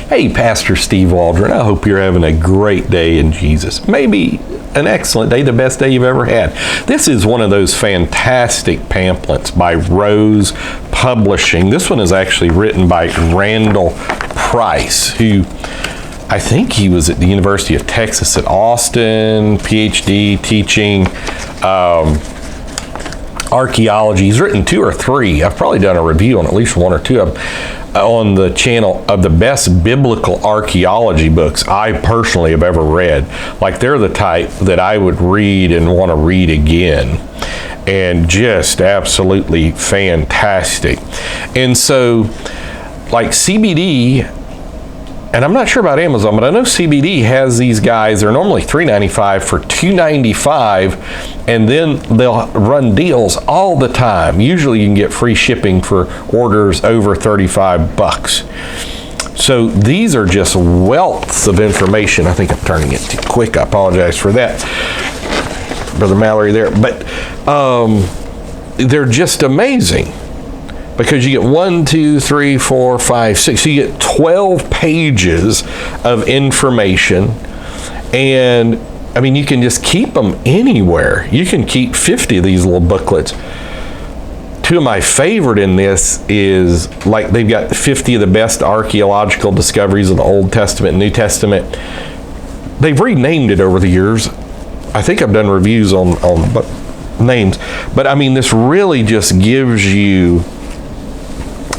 Hey, Pastor Steve Waldron, I hope you're having a great day in Jesus. Maybe an excellent day, the best day you've ever had. This is one of those fantastic pamphlets by Rose Publishing. This one is actually written by Randall Price, who I think he was at the University of Texas at Austin, PhD, teaching archaeology. He's written 2 or 3. I've probably done a review on at least 1 or 2 of them on the channel of the best biblical archaeology books I personally have ever read. Like, they're the type that I would read and want to read again. And just absolutely fantastic. And so, like CBD, and I'm not sure about Amazon, but I know CBD has these guys. They're normally $3.95 for $2.95, and then they'll run deals all the time. Usually you can get free shipping for orders over $35. So these are just wealths of information. I think I'm turning it too quick. I apologize for that, Brother Mallory there. But they're just amazing. Because you get 1, 2, 3, 4, 5, 6. So you get 12 pages of information. And I mean, you can just keep them anywhere. You can keep 50 of these little booklets. 2 of my favorite in this is, like, they've got 50 of the best archaeological discoveries of the Old Testament and New Testament. They've renamed it over the years. I think I've done reviews on names. But I mean, this really just gives you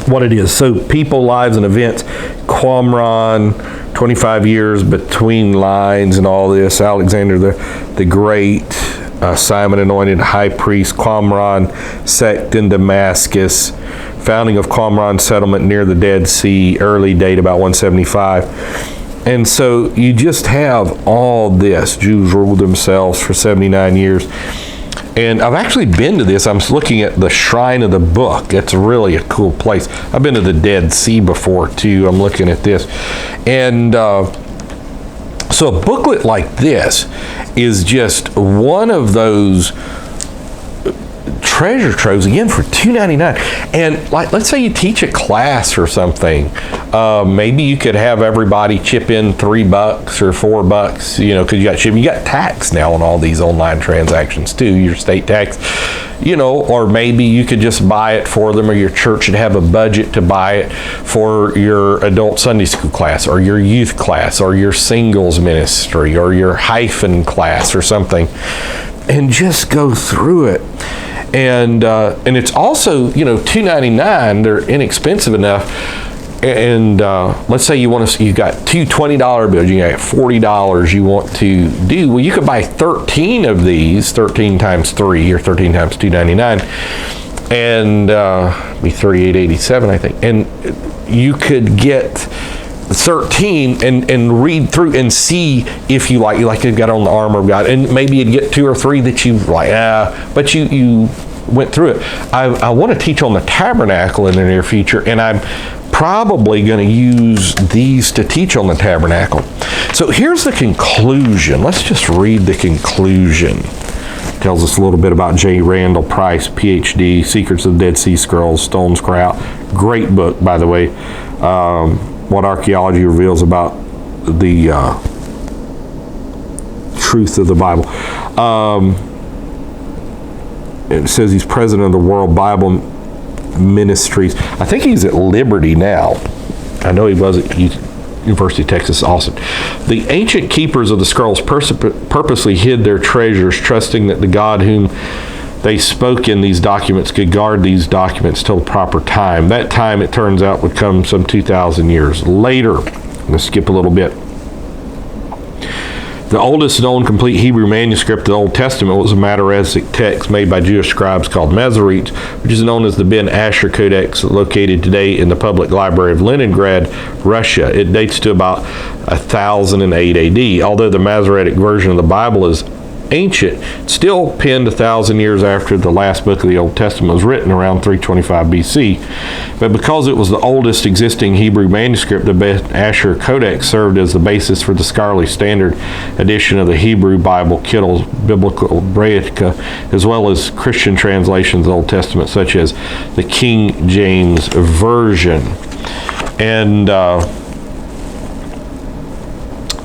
what it is. So people, lives, and events, Qumran, 25 years between lines and all this, Alexander the Great, Simon anointed high priest, Qumran sect in Damascus, founding of Qumran settlement near the Dead Sea, early date about 175. And so you just have all this. Jews ruled themselves for 79 years. And I've actually been to this. I'm looking at the Shrine of the Book. It's really a cool place. I've been to the Dead Sea before, too. I'm looking at this. And so a booklet like this is just one of those treasure troves, again, for $2.99. And like, let's say you teach a class or something. Maybe you could have everybody chip in $3 or $4, you know, because you got shipping. You got tax now on all these online transactions too, your state tax, you know, or maybe you could just buy it for them, or your church should have a budget to buy it for your adult Sunday school class, or your youth class, or your singles ministry, or your hyphen class or something, and just go through it. And it's also, you know, $2.99. They're inexpensive enough. And let's say you got 2 $20 bills, you got $40 you want to do. Well, you could buy 13 of these, 13 times 3 or 13 times $2.99, and be $38.87, I think. And you could get 13 and read through and see if you like you've got on the armor of God, and maybe you'd get 2 or 3 that you like, but you went through it. I want to teach on the tabernacle in the near future, and I'm probably going to use these to teach on the tabernacle. So here's the conclusion. Let's just read the conclusion. It tells us a little bit about J. Randall Price, PhD, Secrets of the Dead Sea Scrolls, Stones Cry Out. Great book, by the way. What archaeology reveals about the truth of the Bible. It says he's president of the World Bible Ministries. I think he's at Liberty now. I know he was at University of Texas, Austin. The ancient keepers of the scrolls purposely hid their treasures, trusting that the God whom they spoke in these documents could guard these documents till the proper time. That time, it turns out, would come some 2,000 years later. I'm going to skip a little bit. The oldest known complete Hebrew manuscript of the Old Testament was a Masoretic text made by Jewish scribes called Masoretes, which is known as the Ben Asher Codex, located today in the public library of Leningrad, Russia. It dates to about 1008 AD. Although the Masoretic version of the Bible is ancient, still penned 1,000 years after the last book of the Old Testament was written, around 325 BC. But because it was the oldest existing Hebrew manuscript, the Ben Asher Codex served as the basis for the scholarly standard edition of the Hebrew Bible, Kittle's Biblical Hebraica, as well as Christian translations of the Old Testament, such as the King James Version. And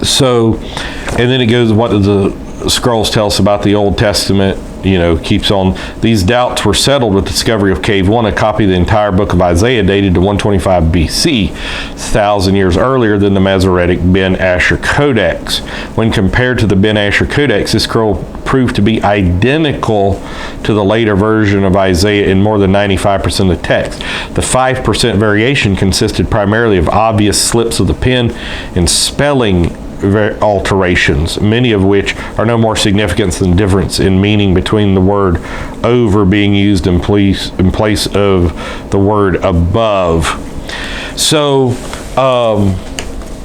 So, and then it goes, what do the scrolls tell us about the Old Testament? You know, keeps on. These doubts were settled with the discovery of Cave 1, a copy of the entire book of Isaiah dated to 125 BC, 1,000 years earlier than the Masoretic Ben Asher Codex. When compared to the Ben Asher Codex, this scroll proved to be identical to the later version of Isaiah in more than 95% of the text. The 5% variation consisted primarily of obvious slips of the pen and spelling alterations, many of which are no more significant than the difference in meaning between the word over being used in place of the word above. So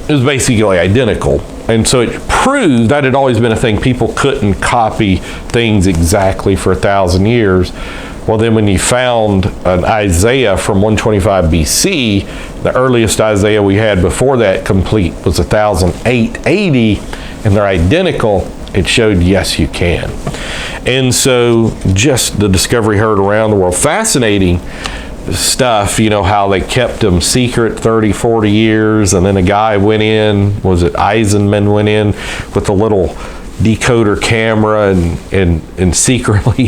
it was basically identical. And so it proved that had always been a thing. People couldn't copy things exactly for 1,000 years. Well, then when you found an Isaiah from 125 BC, the earliest Isaiah we had before that complete was 1008 and they're identical, it showed, yes, you can. And so just the discovery heard around the world. Fascinating stuff, you know, how they kept them secret 30, 40 years, and then a guy went in, was it Eisenman, went in with a little decoder camera and secretly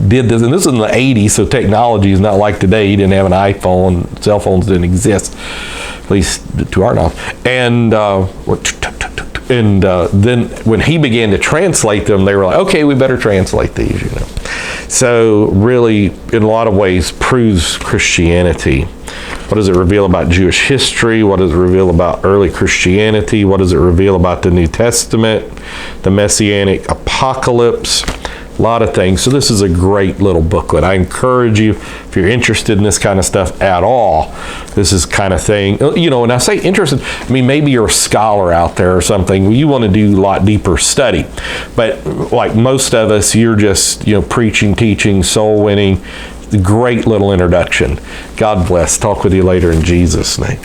did this. And this is in the 80s, so technology is not like today. He didn't have an iPhone. Cell phones didn't exist, at least to our knowledge. And then when he began to translate them, they were like, okay, we better translate these, you know. So really, in a lot of ways, proves Christianity. What does it reveal about Jewish history? What does it reveal about early Christianity? What does it reveal about the New Testament, the Messianic apocalypse? A lot of things. So this is a great little booklet. I encourage you, if you're interested in this kind of stuff at all, this is kind of thing, you know, and I say interested, I mean, maybe you're a scholar out there or something, you want to do a lot deeper study. But like most of us, you're just, you know, preaching, teaching, soul winning. Great little introduction. God bless. Talk with you later in Jesus' name.